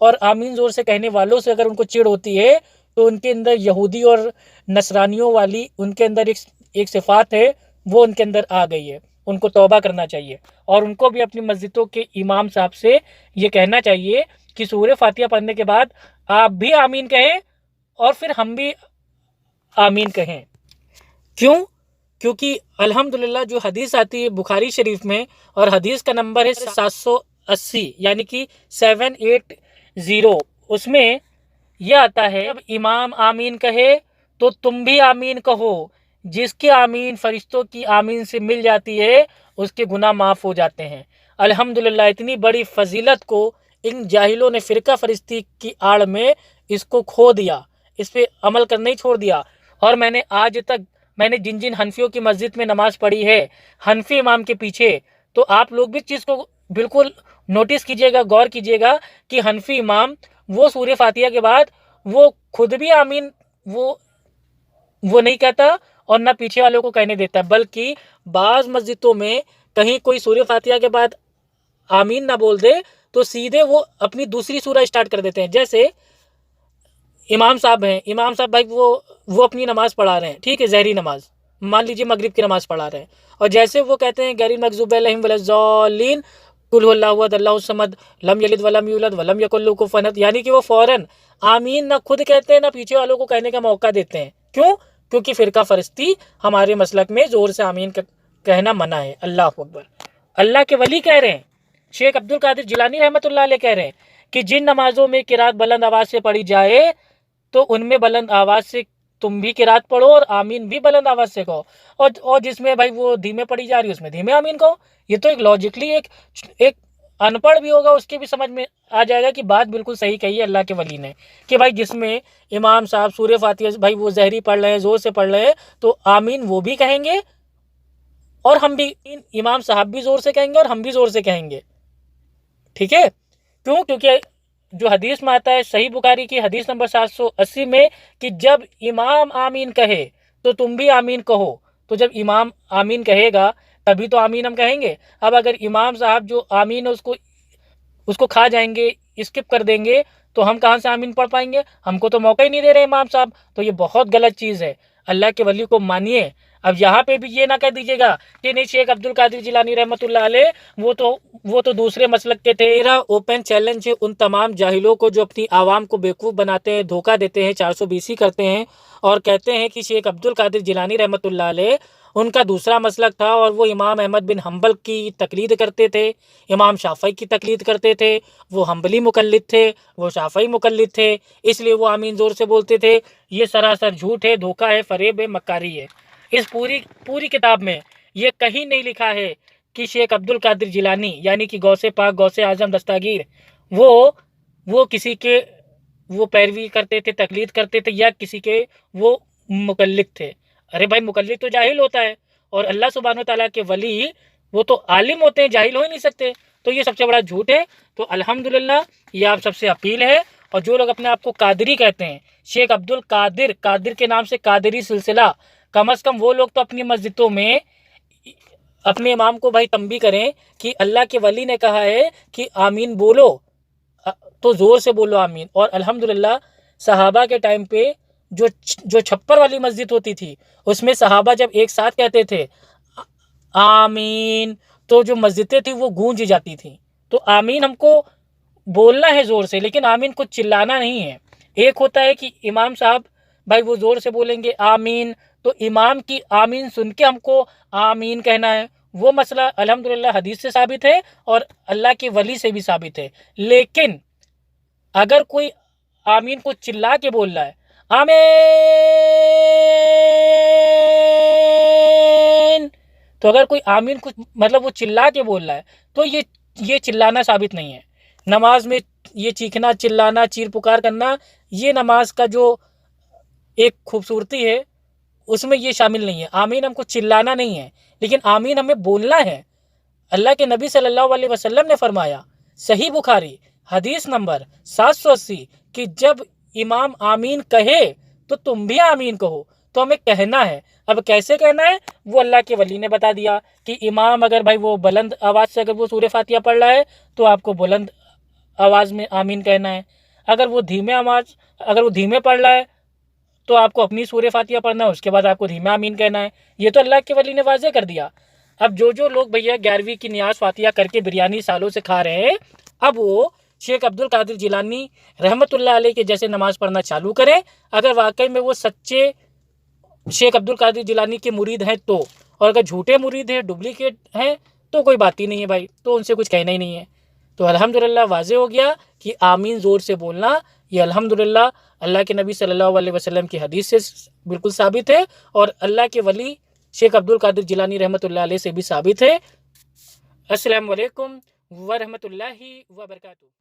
اور آمین زور سے کہنے والوں سے اگر ان کو چڑ ہوتی ہے تو ان کے اندر یہودی اور نصرانیوں والی ان کے اندر ایک صفات ہے، وہ ان کے اندر آ گئی ہے، ان کو توبہ کرنا چاہیے، اور ان کو بھی اپنی مسجدوں کے امام صاحب سے یہ کہنا چاہیے کہ سورہ فاتحہ پڑھنے کے بعد آپ بھی آمین کہیں اور پھر ہم بھی آمین کہیں۔ کیوں؟ کیونکہ الحمدللہ جو حدیث آتی ہے بخاری شریف میں، اور حدیث کا نمبر ہے 780 یعنی کہ 780، اس میں یہ آتا ہے جب امام آمین کہے تو تم بھی آمین کہو، جس کی آمین فرشتوں کی آمین سے مل جاتی ہے اس کے گناہ معاف ہو جاتے ہیں۔ الحمدللہ اتنی بڑی فضیلت کو ان جاہلوں نے فرقہ فرستی کی آڑ میں اس کو کھو دیا، اس پہ عمل کرنا ہی چھوڑ دیا۔ اور میں نے آج تک جن حنفیوں کی مسجد میں نماز پڑھی ہے حنفی امام کے پیچھے، تو آپ لوگ بھی چیز کو بالکل نوٹس کیجئے گا، غور کیجئے گا کہ حنفی امام وہ سورہ فاتحہ کے بعد وہ خود بھی آمین وہ نہیں کہتا اور نہ پیچھے والوں کو کہنے دیتا، بلکہ بعض مسجدوں میں کہیں کوئی سورہ فاتحہ کے بعد آمین نہ بول دے تو سیدھے وہ اپنی دوسری سورہ اسٹارٹ کر دیتے ہیں۔ جیسے امام صاحب ہیں، امام صاحب بھائی وہ اپنی نماز پڑھا رہے ہیں، ٹھیک ہے، ظہری نماز، مان لیجیے مغرب کی نماز پڑھا رہے ہیں، اور جیسے وہ کہتے ہیں غیر المغضوب علیہم ولا الضالین قل هو اللہ احد اللہ الصمد لم یلد ولم یولد ولم یکن له کفوا احد، یعنی کہ وہ فوراً آمین نہ خود کہتے ہیں نہ پیچھے والوں کو کہنے کا موقع دیتے ہیں۔ کیوں؟ کیونکہ فرقہ فرستی ہمارے مسلک میں زور سے آمین کہنا منع ہے۔ اللہ اکبر۔ اللہ کے ولی کہہ رہے ہیں، شیخ عبد القادر جیلانی رحمۃ اللہ علیہ کہہ رہے ہیں کہ جن نمازوں میں قرات بلند آواز سے پڑھی جائے تو ان میں بلند آواز سے تم بھی قرات پڑھو اور آمین بھی بلند آواز سے کہو، اور جس میں بھائی وہ دھیمے پڑھی جا رہی ہے اس میں دھیمے آمین کہو۔ یہ تو ایک لاجکلی ایک ان پڑھ بھی ہوگا اس کے بھی سمجھ میں آ جائے گا کہ بات بالکل صحیح کہی ہے اللہ کے ولی نے، کہ بھائی جس میں امام صاحب سورہ فاتحہ بھائی وہ ظہری پڑھ رہے ہیں، زور سے پڑھ رہے ہیں، تو آمین وہ بھی کہیں گے اور ہم بھی، امام صاحب بھی زور سے کہیں گے اور ہم بھی زور سے کہیں گے، ٹھیک ہے۔ کیوں؟ کیونکہ جو حدیث میں آتا ہے صحیح بخاری کی حدیث نمبر 780 میں کہ جب امام آمین کہے تو تم بھی آمین کہو، تو جب امام آمین کہے گا تبھی تو آمین ہم کہیں گے۔ اب اگر امام صاحب جو آمین ہے اس کو کھا جائیں گے، اسکپ کر دیں گے، تو ہم کہاں سے آمین پڑھ پائیں گے؟ ہم کو تو موقع ہی نہیں دے رہے امام صاحب، تو یہ بہت غلط چیز ہے۔ اللہ کے ولی کو مانیے۔ اب یہاں پہ بھی یہ نہ کہہ دیجیے گا کہ نہیں شیخ عبد القادر جیلانی رحمۃ اللہ علیہ وہ تو دوسرے مسلک کے تھے۔ میرا اوپن چیلنج ہے ان تمام جاہلوں کو جو اپنی عوام کو بیوقوف بناتے ہیں، دھوکہ دیتے ہیں، 420 کرتے ہیں اور کہتے ہیں کہ شیخ عبد القادر جیلانی رحمۃ اللہ علیہ ان کا دوسرا مسلک تھا اور وہ امام احمد بن حنبل کی تقلید کرتے تھے، امام شافعی کی تقلید کرتے تھے، وہ حنبلی مقلد تھے، وہ شافعی مقلد تھے، اس لیے وہ آمین زور سے بولتے تھے۔ یہ سراسر جھوٹ ہے، دھوکہ ہے، فریب ہے، مکاری ہے۔ اس پوری کتاب میں یہ کہیں نہیں لکھا ہے کہ شیخ عبد القادر جیلانی یعنی کہ غوث پاک، غوث اعظم دستگیر وہ کسی کے وہ پیروی کرتے تھے، تقلید کرتے تھے، یا کسی کے وہ مقلد تھے۔ ارے بھائی مقلد تو جاہل ہوتا ہے، اور اللہ سبحانہ وتعالیٰ کے ولی وہ تو عالم ہوتے ہیں، جاہل ہو ہی نہیں سکتے، تو یہ سب سے بڑا جھوٹ ہے۔ تو الحمدللہ یہ آپ سب سے اپیل ہے، اور جو لوگ اپنے آپ کو قادری کہتے ہیں، شیخ عبد القادر، قادر کے نام سے قادری سلسلہ، کم از کم وہ لوگ تو اپنی مسجدوں میں اپنے امام کو بھائی تنبیہ کریں کہ اللہ کے ولی نے کہا ہے کہ آمین بولو تو زور سے بولو آمین۔ اور الحمدللہ صحابہ کے ٹائم پہ جو چھپر والی مسجد ہوتی تھی اس میں صحابہ جب ایک ساتھ کہتے تھے آمین تو جو مسجدیں تھیں وہ گونج جاتی تھیں۔ تو آمین ہم کو بولنا ہے زور سے، لیکن آمین کو چلانا نہیں ہے۔ ایک ہوتا ہے کہ امام صاحب بھائی وہ زور سے بولیں گے آمین، تو امام کی آمین سن کے ہم کو آمین کہنا ہے، وہ مسئلہ الحمدللہ حدیث سے ثابت ہے اور اللہ کے ولی سے بھی ثابت ہے۔ لیکن اگر کوئی آمین کو چلا کے بول رہا ہے آمین، تو اگر کوئی آمین کو مطلب وہ چلا کے بول رہا ہے تو یہ چلانا ثابت نہیں ہے۔ نماز میں یہ چیخنا، چلانا، چیر پکار کرنا، یہ نماز کا جو ایک خوبصورتی ہے اس میں یہ شامل نہیں ہے۔ آمین ہم کو چلانا نہیں ہے، لیکن آمین ہمیں بولنا ہے۔ اللہ کے نبی صلی اللہ علیہ وسلم نے فرمایا، صحیح بخاری حدیث نمبر 780، کہ جب امام آمین کہے تو تم بھی آمین کہو، تو ہمیں کہنا ہے۔ اب کیسے کہنا ہے وہ اللہ کے ولی نے بتا دیا کہ امام اگر بھائی وہ بلند آواز سے اگر وہ سورہ فاتحہ پڑھ رہا ہے تو آپ کو بلند آواز میں آمین کہنا ہے. اگر وہ دھیمے پڑھ رہا ہے تو آپ کو اپنی سورہ فاتحہ پڑھنا ہے، اس کے بعد آپ کو دھیمے آمین کہنا ہے. یہ تو اللہ کے ولی نے واضح کر دیا. اب جو لوگ بھیا 11ویں کی نیاز فاتحہ کر کے بریانی سالوں سے کھا رہے ہیں، اب وہ شیخ عبد القادر جیلانی رحمۃ اللہ علیہ کے جیسے نماز پڑھنا چالو کریں. اگر واقعی میں وہ سچے شیخ عبد القادر جیلانی کے مرید ہیں تو، اور اگر جھوٹے مرید ہیں، ڈپلیکیٹ ہیں، تو کوئی بات ہی نہیں ہے بھائی، تو ان سے کچھ کہنا ہی نہیں ہے. تو الحمدللہ واضح ہو گیا کہ آمین زور سے بولنا یہ الحمدللہ اللہ کے نبی صلی اللہ علیہ وسلم کی حدیث سے بالکل ثابت ہے، اور اللہ کے ولی شیخ عبد القادر جیلانی رحمۃ اللہ علیہ سے بھی ثابت ہے. السلام علیکم ورحمۃ اللہ وبرکاتہ.